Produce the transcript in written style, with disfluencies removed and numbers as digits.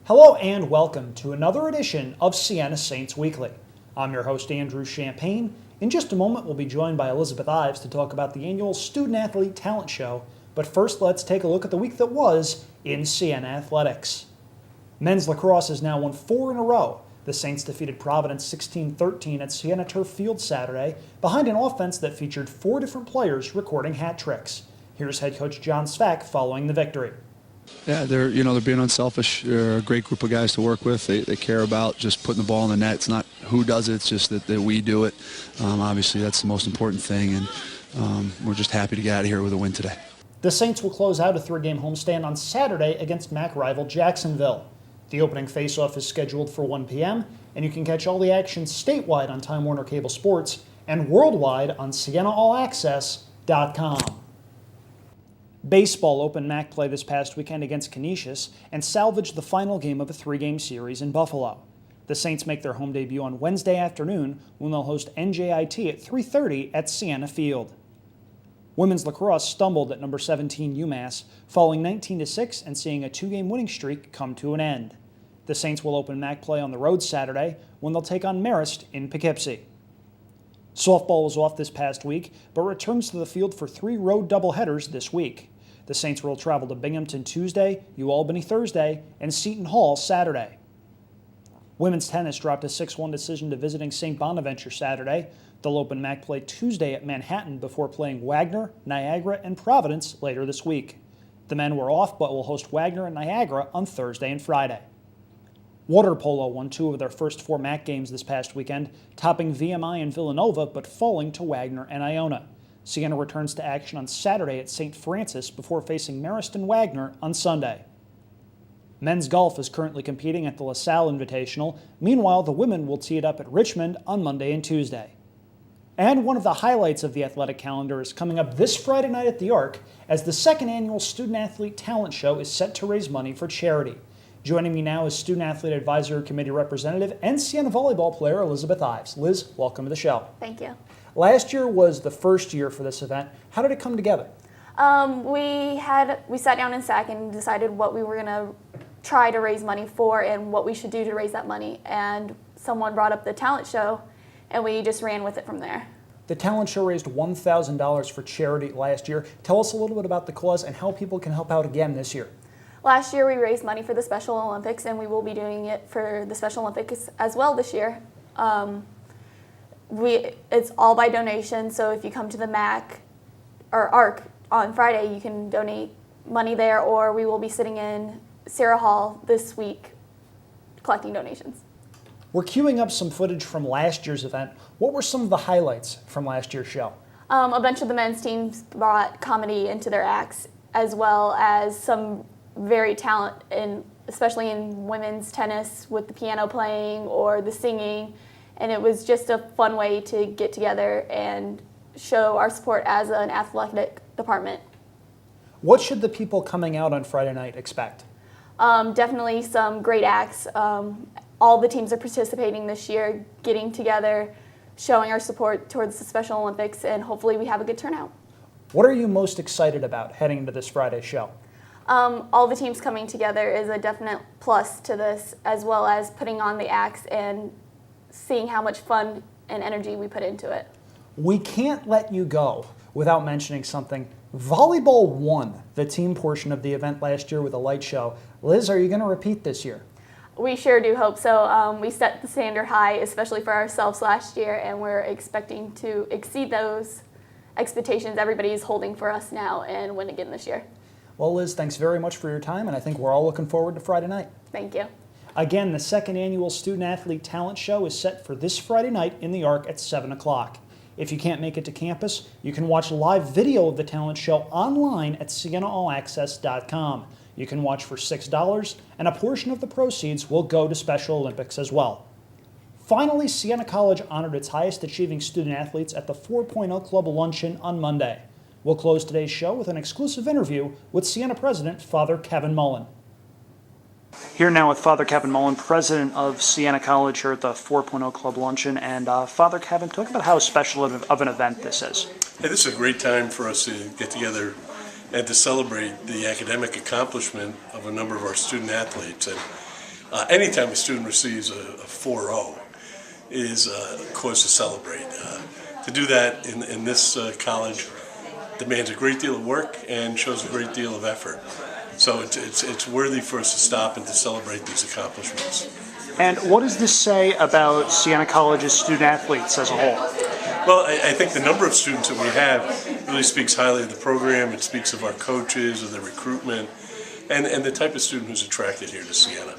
Hello and welcome to another edition of Siena Saints Weekly. I'm your host, Andrew Champagne. In just a moment, we'll be joined by Elizabeth Ives to talk about the annual Student Athlete Talent Show. But first, let's take a look at the week that was in Siena athletics. Men's lacrosse has now won 4 in a row. The Saints defeated Providence 16-13 at Siena Turf Field Saturday, behind an offense that featured 4 different players recording hat tricks. Here's head coach John Svak following the victory. Yeah, they're being unselfish. They're a great group of guys to work with. They care about just putting the ball in the net. It's not who does it, it's just that we do it. Obviously, that's the most important thing, and we're just happy to get out of here with a win today. The Saints will close out a 3-game homestand on Saturday against MAC rival Jacksonville. The opening faceoff is scheduled for 1 p.m., and you can catch all the action statewide on Time Warner Cable Sports and worldwide on SienaAllAccess.com. Baseball opened MAC play this past weekend against Canisius and salvaged the final game of a 3-game series in Buffalo. The Saints make their home debut on Wednesday afternoon when they'll host NJIT at 3:30 at Siena Field. Women's lacrosse stumbled at number 17 UMass, falling 19-6 and seeing a 2-game winning streak come to an end. The Saints will open MAC play on the road Saturday when they'll take on Marist in Poughkeepsie. Softball was off this past week, but returns to the field for 3 road doubleheaders this week. The Saints will travel to Binghamton Tuesday, UAlbany Thursday, and Seton Hall Saturday. Women's tennis dropped a 6-1 decision to visiting St. Bonaventure Saturday. They'll open MAC play Tuesday at Manhattan before playing Wagner, Niagara, and Providence later this week. The men were off but will host Wagner and Niagara on Thursday and Friday. Water polo won 2 of their first 4 MAC games this past weekend, topping VMI and Villanova but falling to Wagner and Iona. Siena returns to action on Saturday at St. Francis before facing Marist and Wagner on Sunday. Men's golf is currently competing at the LaSalle Invitational. Meanwhile, the women will tee it up at Richmond on Monday and Tuesday. And one of the highlights of the athletic calendar is coming up this Friday night at the Arc, as the 2nd annual Student Athlete Talent Show is set to raise money for charity. Joining me now is Student Athlete Advisory Committee Representative and Siena volleyball player Elizabeth Ives. Liz, welcome to the show. Thank you. Last year was the first year for this event. How did it come together? We sat down in SAC and decided what we were going to try to raise money for and what we should do to raise that money. And someone brought up the talent show, and we just ran with it from there. The talent show raised $1,000 for charity last year. Tell us a little bit about the cause and how people can help out again this year. Last year we raised money for the Special Olympics, and we will be doing it for the Special Olympics as well this year. It's all by donation, so if you come to the MAC or ARC on Friday, you can donate money there, or we will be sitting in Sarah Hall this week collecting donations. We're queuing up some footage from last year's event. What were some of the highlights from last year's show? A bunch of the men's teams brought comedy into their acts, as well as some very talent, especially in women's tennis with the piano playing or the singing. And it was just a fun way to get together and show our support as an athletic department. What should the people coming out on Friday night expect? Definitely some great acts. All the teams are participating this year, getting together, showing our support towards the Special Olympics, and hopefully we have a good turnout. What are you most excited about heading into this Friday show? All the teams coming together is a definite plus to this, as well as putting on the acts and seeing how much fun and energy we put into it. We can't let you go without mentioning something. Volleyball won the team portion of the event last year with a light show. Liz, are you going to repeat this year? We sure do hope so. We set the standard high, especially for ourselves last year, and we're expecting to exceed those expectations everybody is holding for us now and win again this year. Well, Liz, thanks very much for your time, and I think we're all looking forward to Friday night. Thank you. Again, the 2nd annual Student Athlete Talent Show is set for this Friday night in the Arc at 7 o'clock. If you can't make it to campus, you can watch live video of the talent show online at SienaAllAccess.com. You can watch for $6, and a portion of the proceeds will go to Special Olympics as well. Finally, Siena College honored its highest achieving student athletes at the 4.0 Club Luncheon on Monday. We'll close today's show with an exclusive interview with Siena President Father Kevin Mullen. Here now with Father Kevin Mullen, president of Siena College here at the 4.0 Club Luncheon. And Father Kevin, talk about how special of an event this is. Hey, this is a great time for us to get together and to celebrate the academic accomplishment of a number of our student athletes. And anytime a student receives a 4.0 is cause to celebrate. To do that in this college demands a great deal of work and shows a great deal of effort. So it's worthy for us to stop and to celebrate these accomplishments. And what does this say about Siena College's student athletes as a whole? Well, I think the number of students that we have really speaks highly of the program. It speaks of our coaches, of the recruitment, and the type of student who's attracted here to Siena.